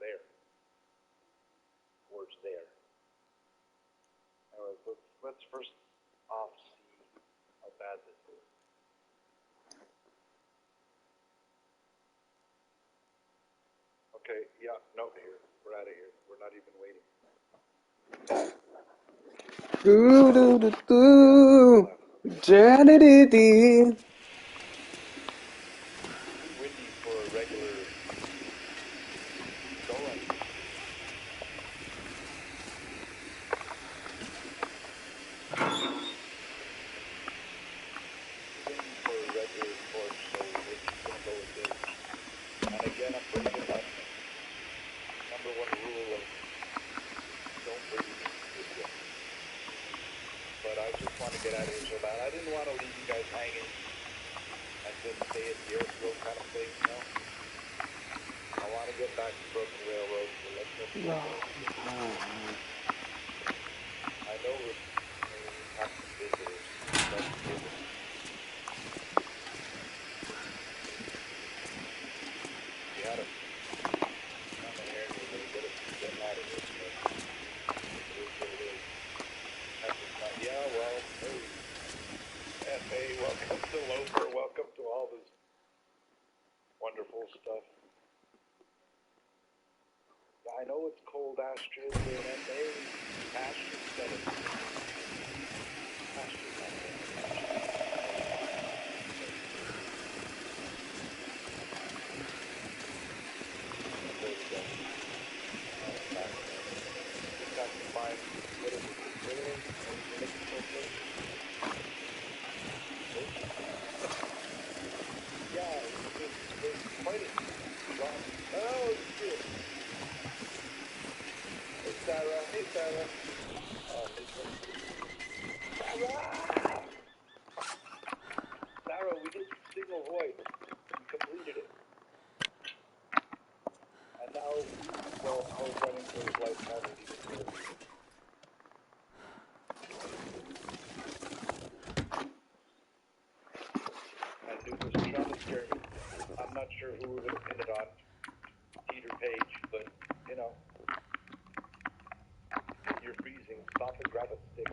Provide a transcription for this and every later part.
there. Towards there. Anyways, let's first off see how bad this is. Okay, yeah, no, here. We're out of here. We're not even waiting. Windy For a regular going. Windy for a regular torch, so we're just gonna go with this. And again, I'm bringing up number one rule of don't bring meat with you. But I just want to get out of here so bad. I didn't want to leave you guys hanging and just stay at the airfield kind of thing, you know? I want to get back to Broken Railroad, so let's get to I know we have some visitors. Let's give it. We had a on the air, we're going to get out of here, so it is what it is. Yeah, well, hey, welcome to Loafer, welcome to all this wonderful stuff. Yeah, I know it's cold, Astrid, and FA, Astrid said it. Astrid said it. There we go. Just have to find, what is it, yeah, there's quite a lot. Oh, shit. Hey, Sarah. Hey, Sarah. Sarah! Sarah, we did signal void. We completed it. And now, well, I was running for his life pattern even more. And Duke was trying to scare me. I'm not sure who we're going to pin it on. Peter Page, but, you know. You're freezing. Stop and grab a stick.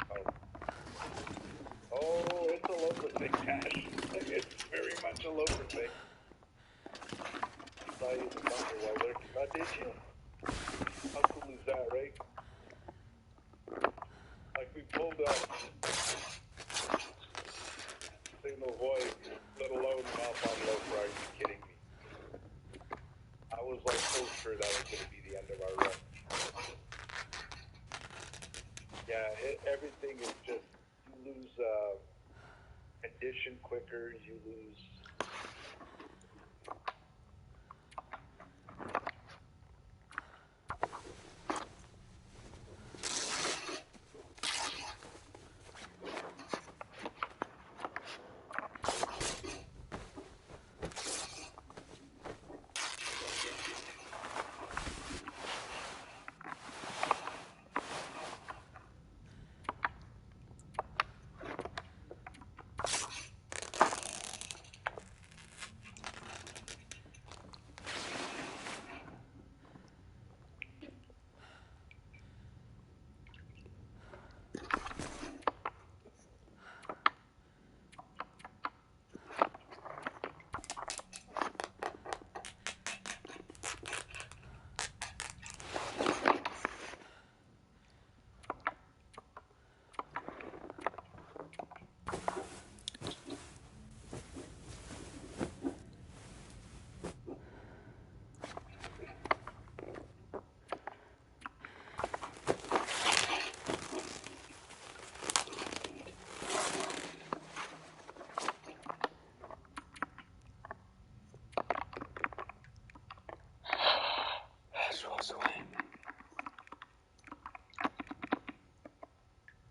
Oh, it's a loafer thing, Cash. It's very much a loafer thing. I saw you in the bunker while lurking. Oh, did you? How cool is that, right? Like we pulled up signal void, let alone mouth on loafer. Are you kidding me? I was like so sure that was going to be the end of our run. Yeah, everything is just, you lose condition quicker, you lose...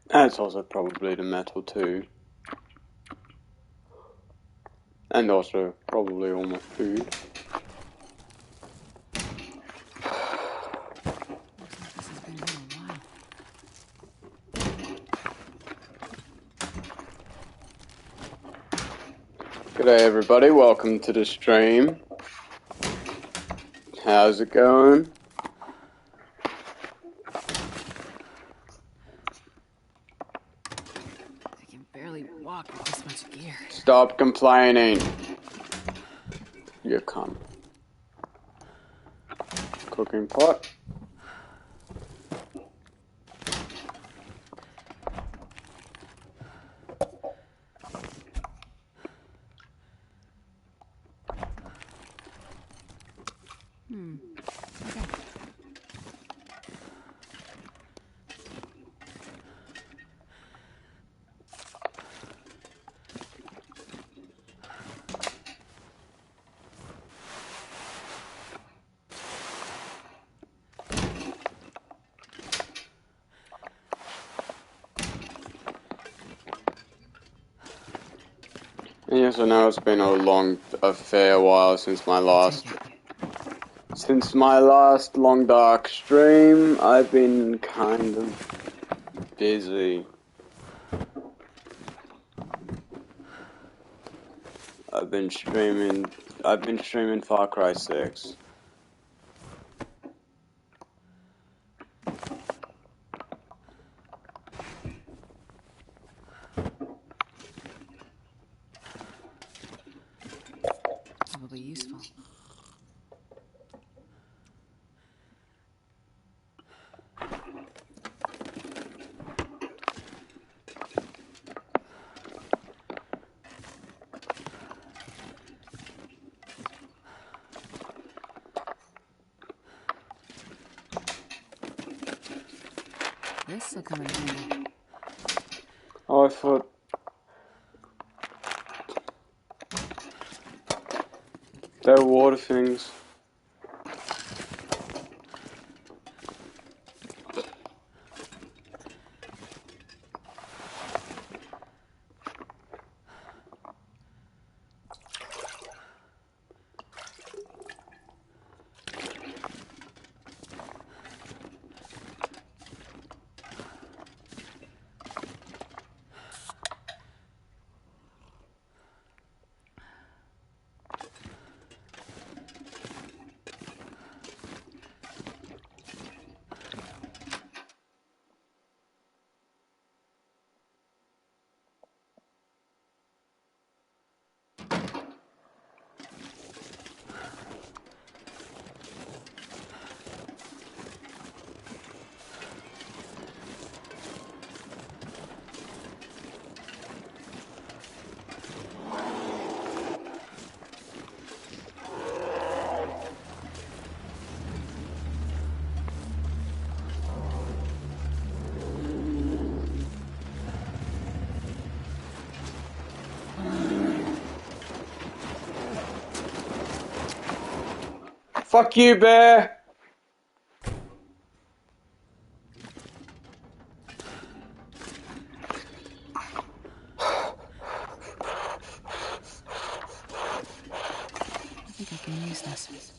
That's also probably the metal too. And also probably all my food. G'day everybody, welcome to the stream. How's it going? walk with this much gear. Stop complaining. You cunt. Cooking pot. Okay. Yes, I know it's been a fair while since my last long dark stream. I've been kind of busy. I've been streaming Far Cry 6. Probably useful. This'll come in handy. Oh, I thought... They're water things. Fuck you, bear! I think I can use this.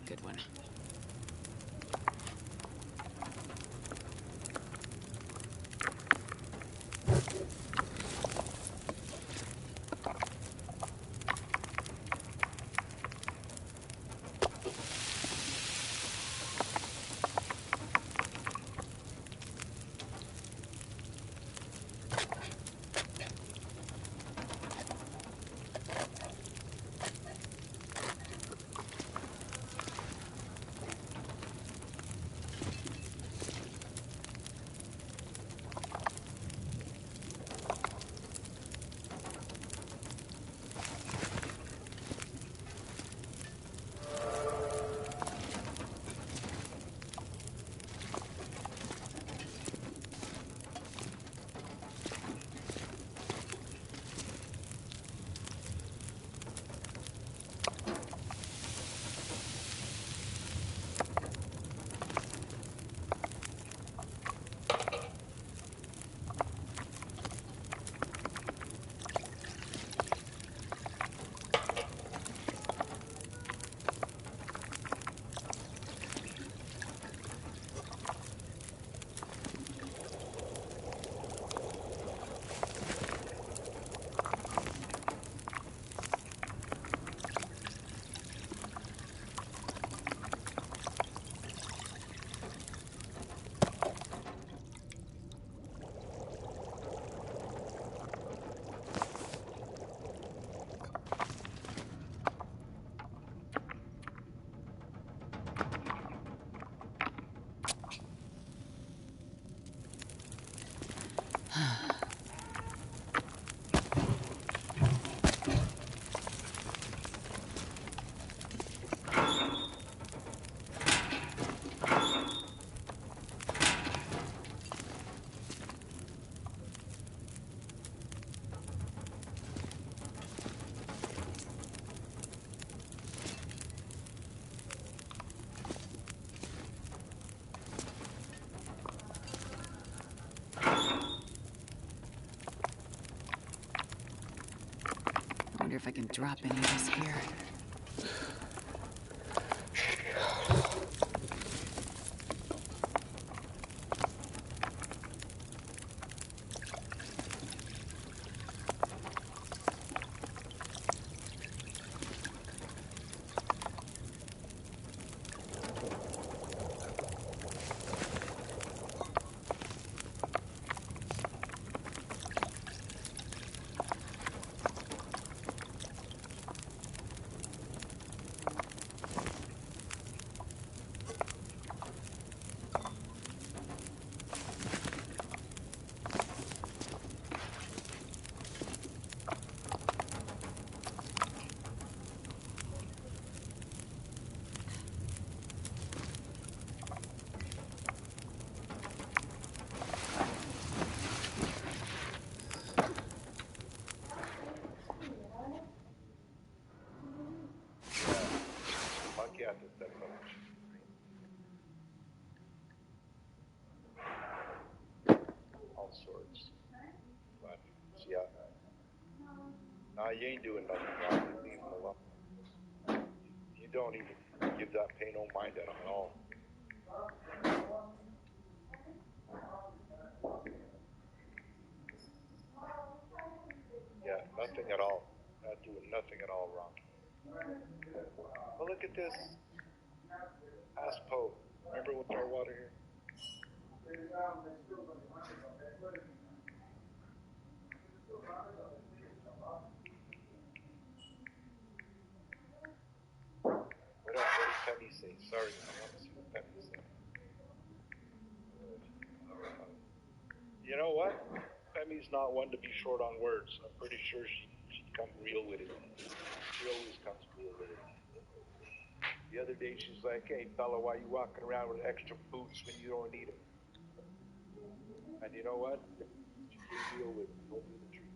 Good one. I wonder if I can drop any of this gear. Monkey at this much. All sorts. But yeah. Nah, you ain't doing nothing wrong. You leave him alone. You don't even give that pay no mind at him at all. Yeah, nothing at all. Not doing nothing at all wrong. Well, look at this. Ask Poe. Remember with our water here? What else? What did Penny say? Sorry, I want to see what Penny said. You know what? Femi's not one to be short on words. I'm pretty sure she'd come real with it. She always comes real with it. The other day she's like, "Hey fella, why you walking around with extra boots when you don't need them?" And you know what? She came real with it. Told me the truth.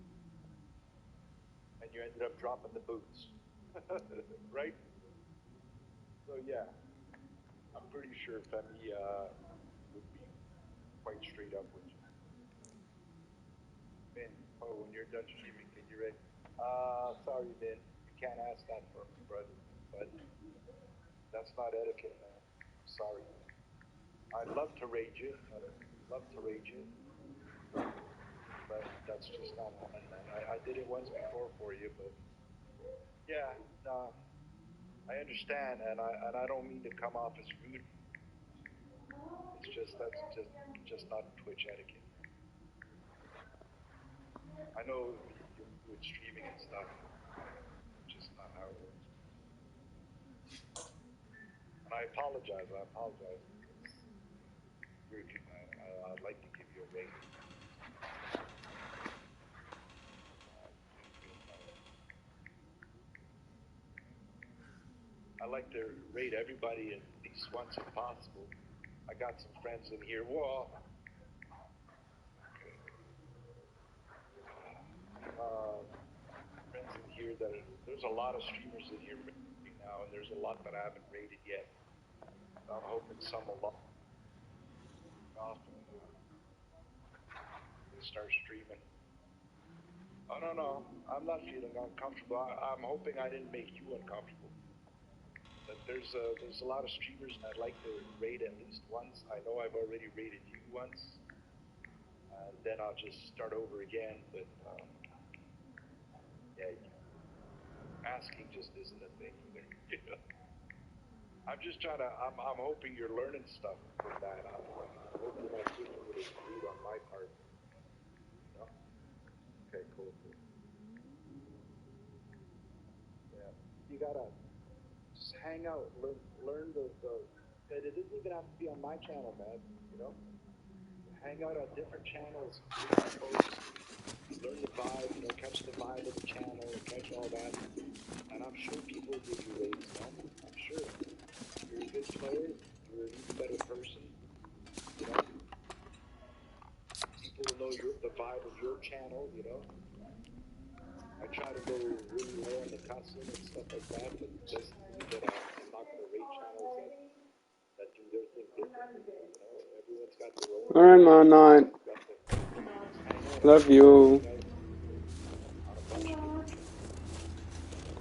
And you ended up dropping the boots, right? So yeah, I'm pretty sure Femi would be quite straight up with you. Ben, oh, when you're done streaming, can you read? Sorry, Ben, you can't ask that for me, brother. But That's not etiquette, man. Sorry. I'd love to raid you. I'd love to raid you. But that's just not fun, man. I did it once before for you, but yeah, no, I understand, and I don't mean to come off as rude. It's just that's just not Twitch etiquette. I know you're doing streaming and stuff. Just not how it works. And I apologize. I apologize because I'd like to give you a rating. I like to rate everybody at least once if possible. I got some friends in here. Well, friends in here that there's a lot of streamers in here right now, and there's a lot that I haven't rated yet. I'm hoping some will log off and start streaming. Oh no, I'm not feeling uncomfortable. I'm hoping I didn't make you uncomfortable. But there's a lot of streamers I'd like to rate at least once. I know I've already rated you once. Then I'll just start over again. But yeah, asking just isn't a thing either. I'm just trying to. I'm hoping you're learning stuff from that. I'm hoping you're not taking it as rude on my part. You know? Okay, cool. Yeah, you gotta just hang out, learn the. And it doesn't even have to be on my channel, man. You know, hang out on different channels, folks, learn the vibe. You know, catch the vibe of the channel, catch all that. And I'm sure people give you rates, man. I'm sure. You're a good player. You're an even better person. You know, people know the vibe of your channel. You know, I try to go really low on the cussing and stuff like that, but it doesn't mean that I'm not going to rate channels that do their thing differently. You know, everyone's got their own. Alright, man, night. Love you. On a bunch of different channels.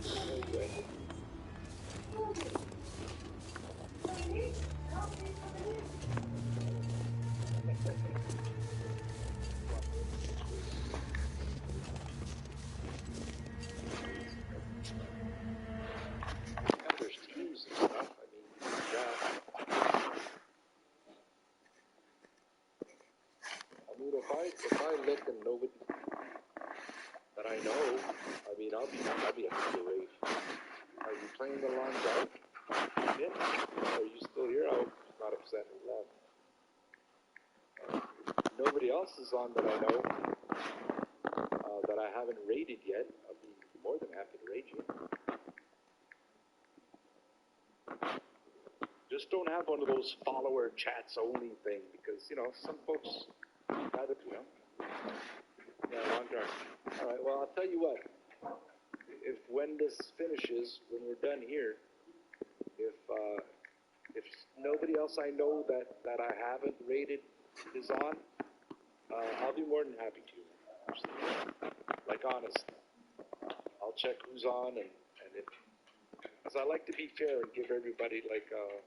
I know you ended. Yeah, there's teams and stuff. I mean, yeah. I mean, if I look and nobody that I know, I mean, I'll be happy to rate. Are you playing the long dark? Yeah. Are you still here? I hope you're not upset with that. Nobody else is on that I know that I haven't rated yet. I'll be more than happy to rate you. Just don't have one of those follower chats only thing because, you know, some folks have it, you know. Yeah, long dark. All right, well, I'll tell you what. If when this finishes, when we're done here, if nobody else I know that I haven't rated is on, I'll be more than happy to. Like, honest. I'll check who's on and if, because I like to be fair and give everybody like a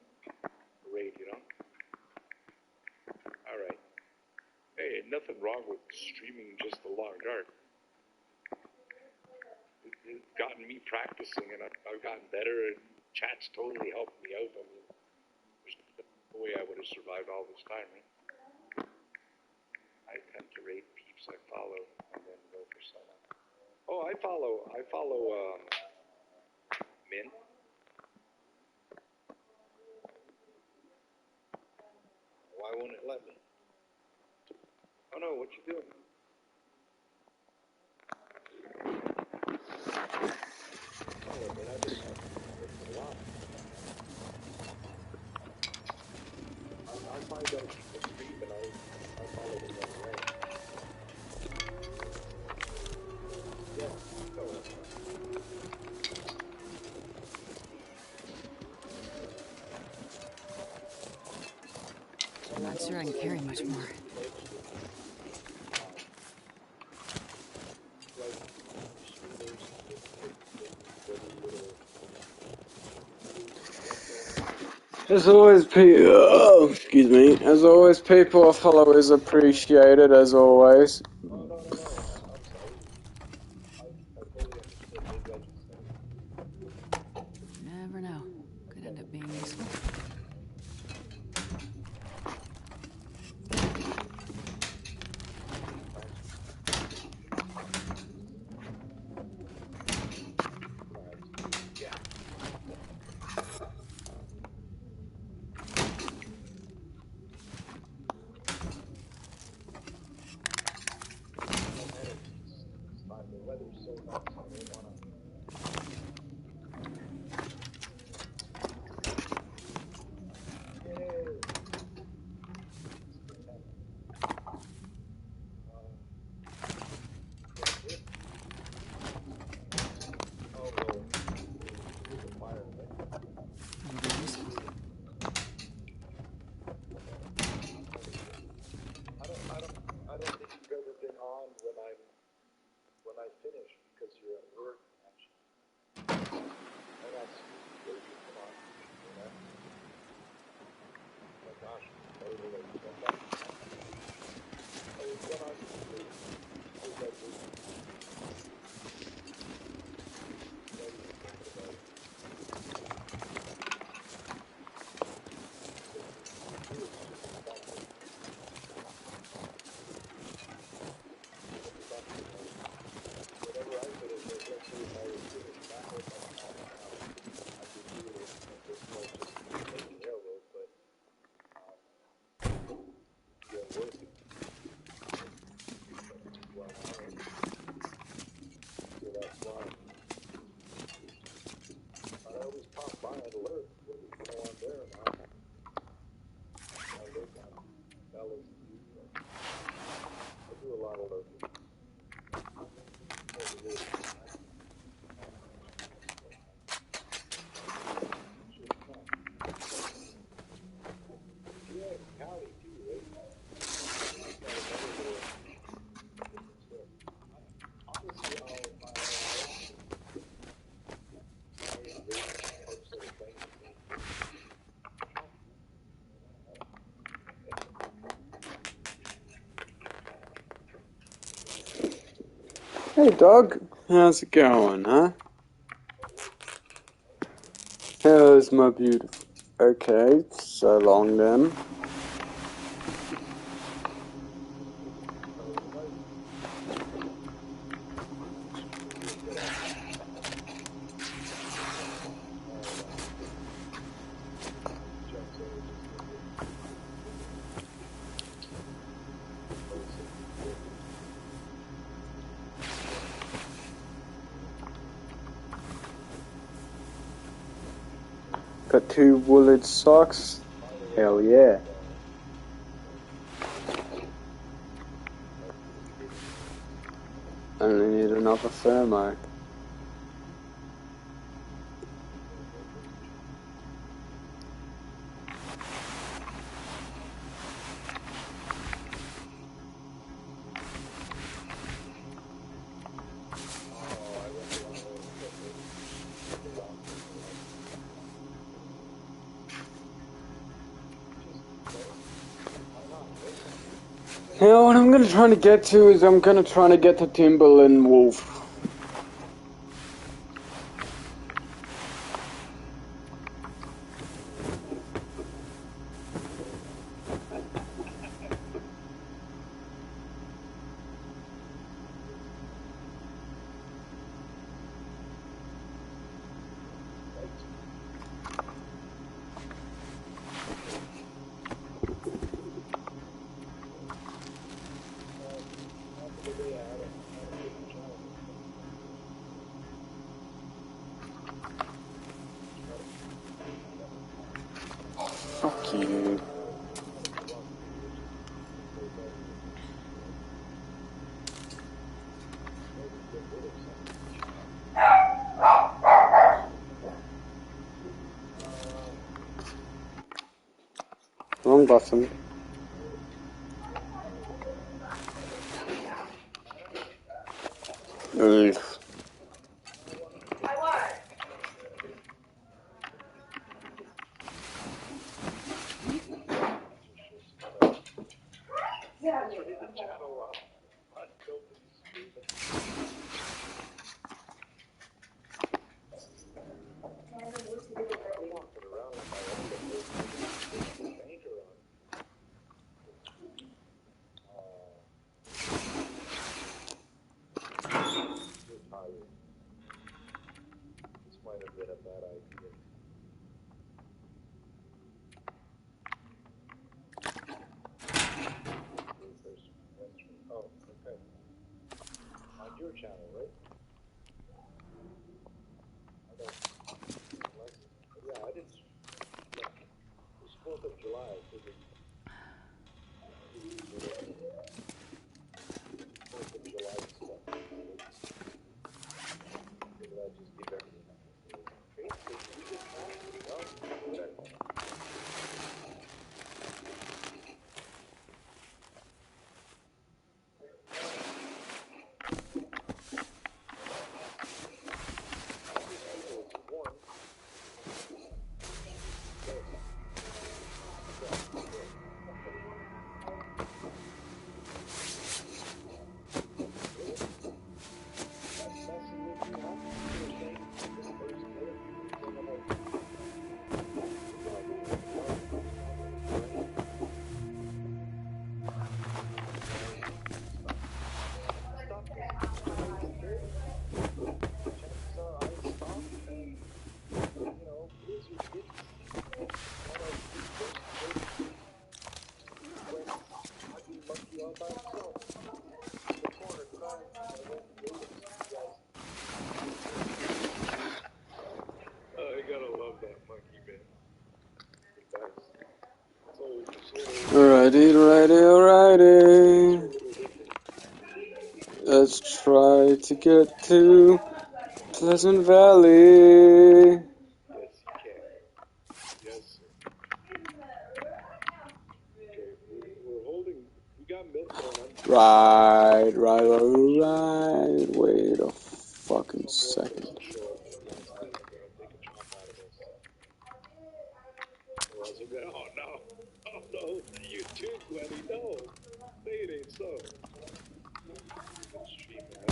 rate, you know. All right. Hey, nothing wrong with streaming just the long dark. It's gotten me practicing, and I've gotten better, and chat's totally helped me out. I mean, there's no way I would have survived all this time, right? I tend to rate peeps I follow, and then go for someone. Oh, I follow Min. Why won't it let me? Oh no, what you doing? Oh, but I've been a lot. I find that people stream and I follow them right away. Yeah, no, that's fine. I'm not sure I can carry much more. As always, excuse me. As always, people of Hollow is appreciated. As always. Oh, no, I'm sorry. I totally understood. Maybe I just said it. Never know. Could end up being useful. Yeah. It's fine. The weather's so nice. I don't want to. Yay! Oh, well, here's a fire, right? It'll be useful. I don't think you've ever been on when I finish because you're at work, actually. And that's where you come on, you know? Oh my gosh, better than what you come back. Oh, it's one on YouTube. Is that good? Whatever I finish, especially if I was finished that way by now, I could do it at this point, just taking care of it, but you're working. Well, so that's why I always pop by and alert whether you go on there or not. I look on fellas do. I do a lot of lurking. Yeah, Cali too, right? That's got another little different story. Honestly, I embrace parts of the thing. Hey, dog. How's it going, huh? How's my beautiful? Okay, so long then. Got 2 wooled socks. Hell yeah. Only need another thermo. Now what I'm gonna try to get to is I'm gonna try to get to Timberland Wolf. Fuck you. Wrong button. Ugh. bit a bad idea. Oh, okay. On your channel, right? Yeah, I didn't. Yeah. It was 4th of July. I figured. 4th of July stuff. Figured I'd just give everything up. Okay, so you get that. Well, whatever. I gotta love that monkey, man. Alrighty, alrighty. Let's try to get to Pleasant Valley. Yes, you can. Yes, sir. Okay, we're holding. We got milk going on. Right. Wait a fucking second. Take a chop out of this. Or else we'll get, oh no, you too, Glenny, no. Say it ain't so. Good stream, man.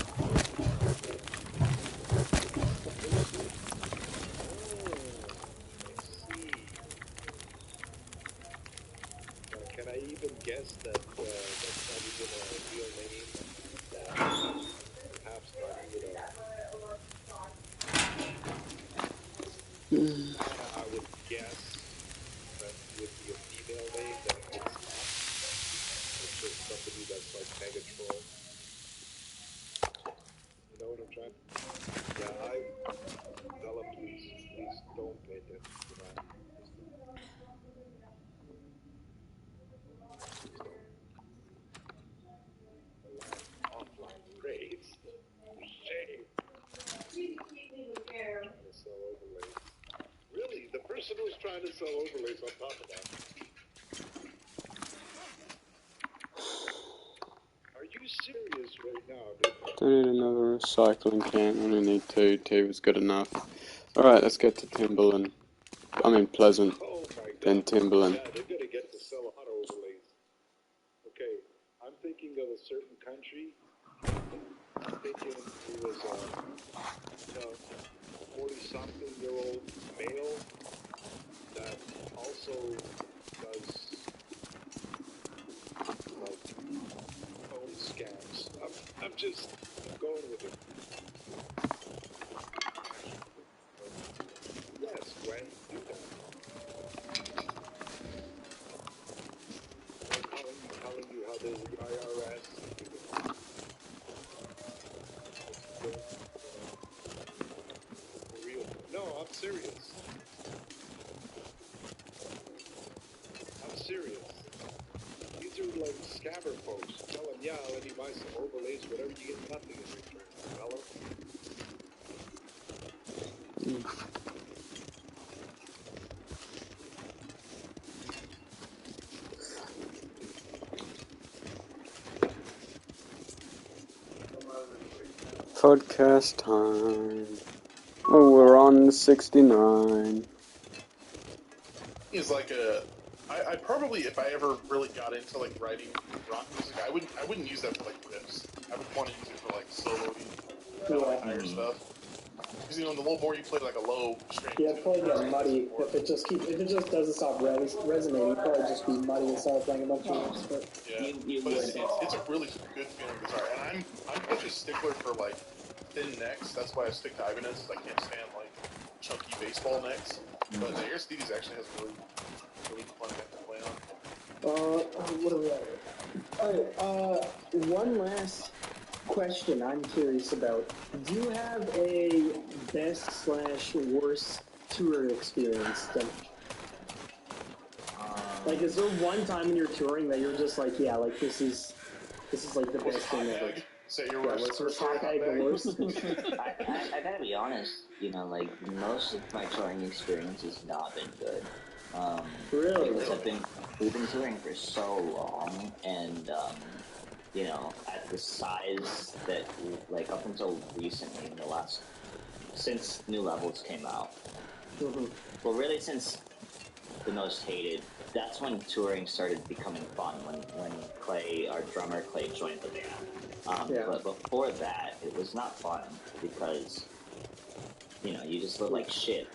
Can I even guess that that's not even a real name? Perhaps not even I would guess that would be a female name, that it's just somebody that's like mega troll. You know what I'm trying to? Yeah, Bella, please don't pay attention to that. Offline raids. Shame. Trying to sell overlays. Really? The person who's trying to sell overlays on top of that. Are you serious right now? Don't need another recycling can. Only need 2. 2 was good enough. Alright, let's get to Timberland. I mean Pleasant. Oh my God. Then Timberland. Yeah, they're gonna get to sell a lot of overlays. Okay, I'm thinking of a certain country. I'm thinking it was a 40-something-year-old male that also does like phone scams. I'm going with it. Yes, Gwen, do that. I'm telling you how there's the IRS. For real. No, I'm serious. I'm serious. These are like scammer folks. Tell them, yeah, let me buy some overlays, whatever, you get nothing in return. Fellow. Podcast time. Oh, we're on 69. Is like I probably, if I ever really got into like writing rock music, I wouldn't use that for like riffs. I would want to use it for like solo-y, like higher stuff. Because the more you play like a low string, it's probably get muddy if it just doesn't stop resonating. It'd probably just be muddy and start playing a bunch of riffs. But yeah, but it's a really good feeling guitar, and I'm such a stickler for like thin necks. That's why I stick to Ibanez. I can't stand like chunky baseball necks. But the Aristides actually has a really fun neck to play on. What are we at? Alright, one last question I'm curious about. Do you have a best/worst tour experience then? Like, is there one time in your touring that you're just like, yeah, like this is like the best thing ever? Is that your Yeah, worst? was hot bag the worst? I gotta be honest, you know, like most of my touring experience has not been good. Really? Because we've been touring for so long, and you know, at the size that like up until recently, in the last since New Levels came out, well, really since The Most Hated, that's when touring started becoming fun. When Clay, our drummer Clay, joined the band. Yeah. But before that, it was not fun because you know you just look like shit.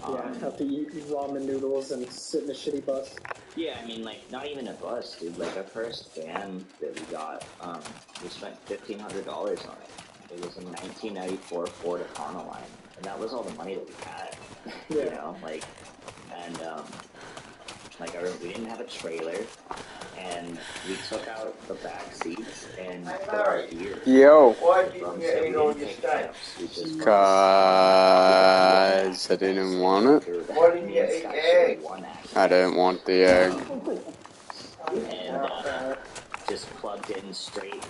Yeah, have to eat ramen noodles and sit in a shitty bus. Yeah, I mean, like, not even a bus, dude. Like, our first van that we got, we spent $1,500 on it. It was a 1994 Ford Econoline, and that was all the money that we had. Yeah. You know, like, and, like, we didn't have a trailer, and we took out the back seats and put our ears. Yo. Why didn't you eat all your steaks? Cause I didn't want it. Why didn't you eat eggs? I don't want the egg. And just plugged in straight,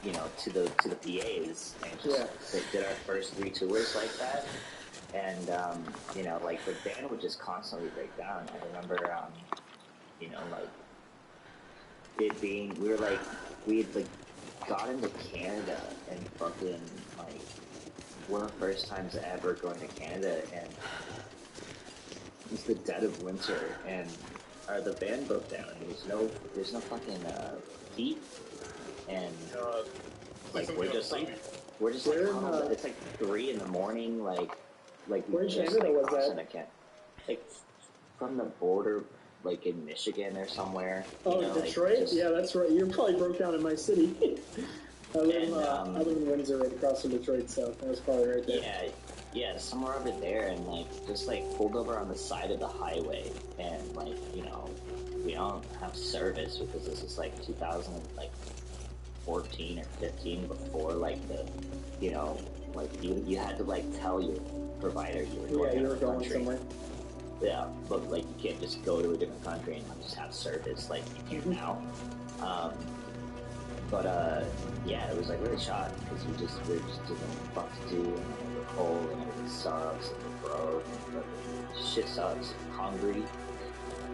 you know, to the PAs, and just did our first 3 tours like that. And you know, like the band would just constantly break down. I remember, you know, like it being we had got into Canada and fucking like one of the first times ever going to Canada, and it was the dead of winter, and the band broke down. There's no fucking heat, and like we're just like it's like 3 in the morning, like Where we in just Canada like was crossing that? like from the border, like in Michigan or somewhere. Oh, you know, Detroit? like just, Yeah, that's right. You probably broke down in my city. I live And, in Windsor, right across from Detroit, so that was probably right there. Yeah, somewhere over there, and like just like pulled over on the side of the highway, and like, you know, we don't have service because this is like 2014 or 15, before like the, you know, like you had to like tell your provider you were going Yeah, you to were the going country. somewhere. Yeah, but like you can't just go to a different country and just have service like you can now. But yeah, it was like really shot because we just didn't know what to do, and we were cold, and everything sucks, and we're broke, and shit sucks. Hungry,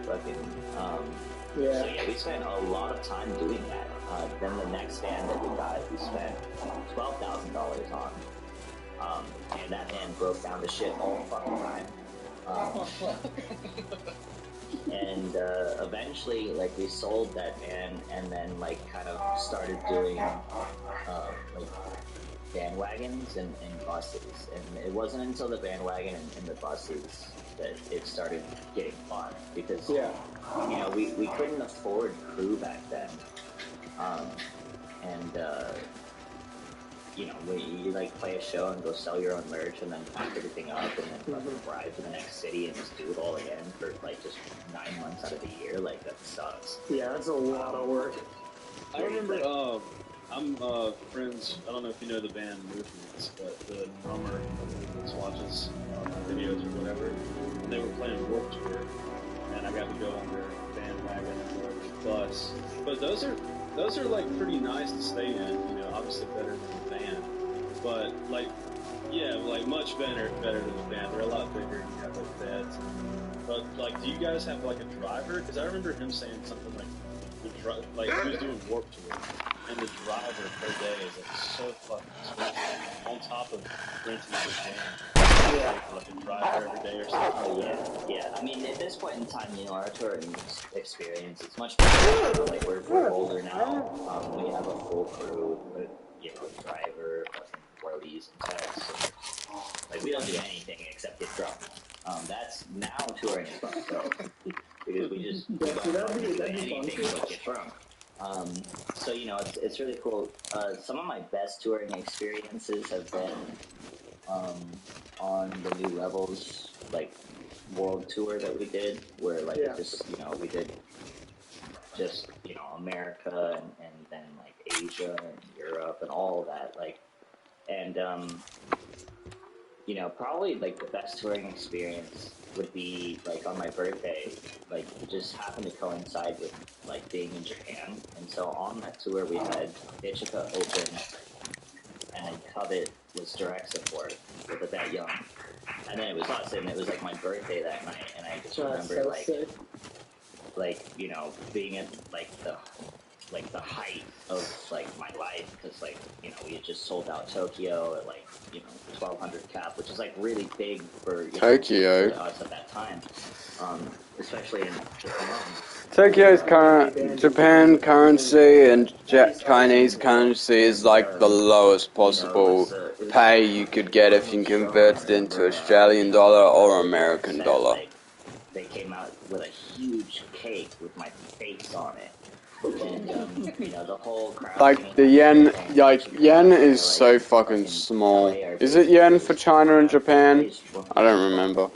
fucking. So yeah, we spent a lot of time doing that. Then the next band that we got, we spent $12,000 on, and that band broke down to shit all the fucking time. And eventually, like, we sold that van, and then like kind of started doing like bandwagons and buses. And it wasn't until the bandwagon and the buses that it started getting fun, because you know, we couldn't afford crew back then, and you know, you like play a show and go sell your own merch and then pack everything up and then fucking drive to the next city and just do it all again for like just 9 months out of the year. Like, that sucks. Yeah, that's a lot of work. I remember, I'm friends, I don't know if you know the band Movements, but the drummer of Movements watches videos or whatever, and they were playing Warped Tour, and I got to go on their bandwagon and their bus. But those are like pretty nice to stay in, you know, obviously better than the van, but like, yeah, like much better than the van. They're a lot bigger, you have like beds, but like, do you guys have like a driver? Because I remember him saying something like, like he was doing Warped Tour, and the driver per day is like so fucking expensive, on top of renting the van. Like a driver every day or something. Oh yeah. I mean, at this point in time, you know, our touring experience is much better. Like, we're older now. We have a full crew with, you know, driver, fucking roadies and techs. Like, we don't do anything except get drunk. That's now touring is fun, so because we don't do anything but get drunk. So, you know, it's really cool. Some of my best touring experiences have been on the New Levels like world tour that we did, where like Yeah. just we did just America and then like Asia and Europe and all of that like, and probably like the best touring experience would be like on my birthday, like it just happened to coincide with like being in Japan, and so on that tour we had Ichika open, and then Covet was direct support with a That Young, and then it was us, and it was like my birthday that night, and I just remember so like sick. being at like the height of like my life, because like we had just sold out Tokyo at like 1,200 cap, which is like really big for Tokyo. for us at that time, especially in Japan. Tokyo's current Japan currency and Chinese currency is like the lowest possible pay you could get if you converted into Australian dollar or American dollar. They came out with a huge cake with my face on it. And, the whole crowd. Like the yen, yen is so fucking small. Is it yen for China and Japan? I don't remember.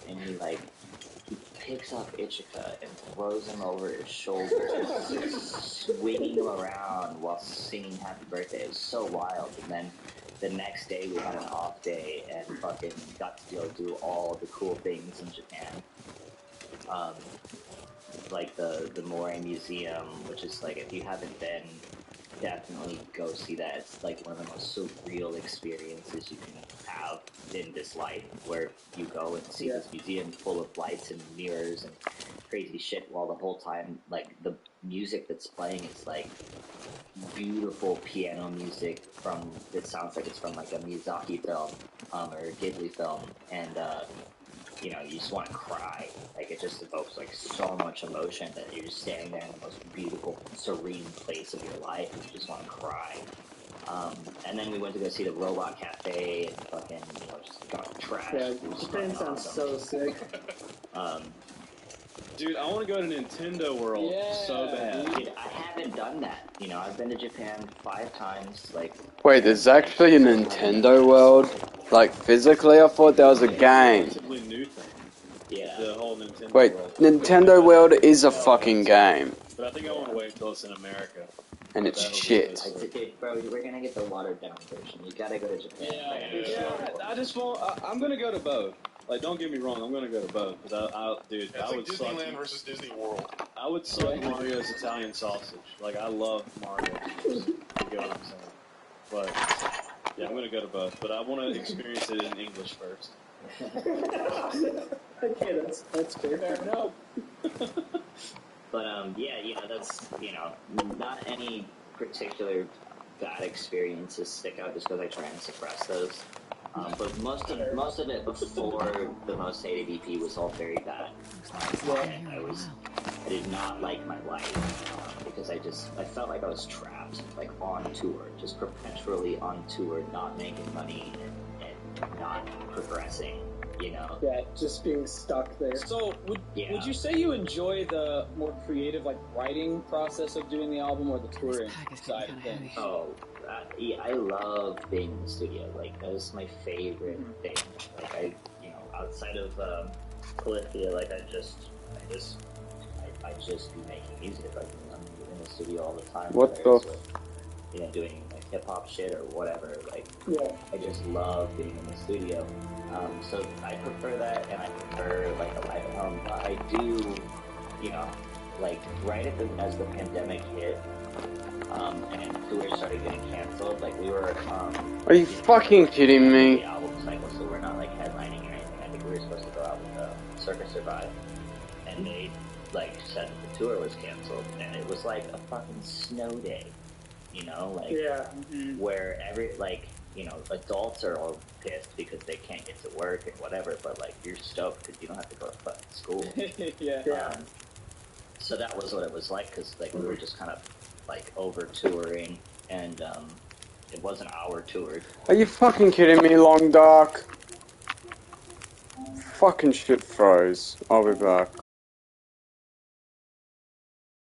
And he picks up Ichika and throws him over his shoulder, swinging him around while singing Happy Birthday. It was so wild. And then the next day we had an off day and fucking got to go do all the cool things in Japan. Like the Moray Museum, which is like, if you haven't been, definitely go see that. It's like one of the most surreal experiences you can have in this life, where you go and see this museum full of lights and mirrors and crazy shit, while the whole time like the music that's playing is like beautiful piano music that sounds like it's from like a Miyazaki film or a Ghibli film, and you just want to cry. Like, it just evokes like so much emotion that you're just standing there in the most beautiful, serene place of your life, and you just want to cry. And then we went to go see the Robot Cafe and fucking, just got trashed. Yeah, Japan sounds so sick. Dude, I want to go to Nintendo World so bad. Dude, I haven't done that. I've been to Japan 5 times. Like, Wait, there's actually a Nintendo World? Like, physically? I thought that was a game. It's a relatively new thing. Yeah. The whole Nintendo Wait, World. Nintendo World is a fucking game. But I think I want to wait until it's in America. And it's shit. Bro, we're gonna get the watered down version. You gotta go to Japan. I just won't. I'm gonna go to both. Like, don't get me wrong, I'm gonna go to both. Because dude, Yeah, I would it's like Disneyland versus Disney World. I would suck Mario's Italian sausage. Like, I love Mario. You get what I'm saying? But yeah, I'm gonna go to both. But I want to experience it in English first. Okay, that's fair enough. But yeah, that's not any particular bad experiences stick out just because I try and suppress those. But most of it before the most ADVP was all very bad. And I did not like my life because I felt like I was trapped, like on tour, just perpetually on tour, not making money and not progressing. Yeah, just being stuck there. So, would you say you enjoy the more creative, like, writing process of doing the album, or the touring side of things? Oh, I love being in the studio. Like, that is my favorite thing. Like, outside of Polyphia, like, I just be making music. Like, I'm in the studio all the time. What the? Doing like hip hop shit or whatever. Like, I just love being in the studio. So I prefer that, and I prefer like a live at home. But I do, like right as the pandemic hit, and tours started getting canceled. Like, we were. Are you fucking kidding me? The album cycle, so we're not like headlining or anything. I think we were supposed to go out with Circus Survive, and they like said that the tour was canceled, and it was like a fucking snow day. Where adults are all pissed because they can't get to work and whatever, but like, you're stoked because you don't have to go to fucking school. So that was what it was like, because like we were just kind of like over touring, and it wasn't our tour. Are you fucking kidding me, Long Dark? Fucking shit froze. I'll be back.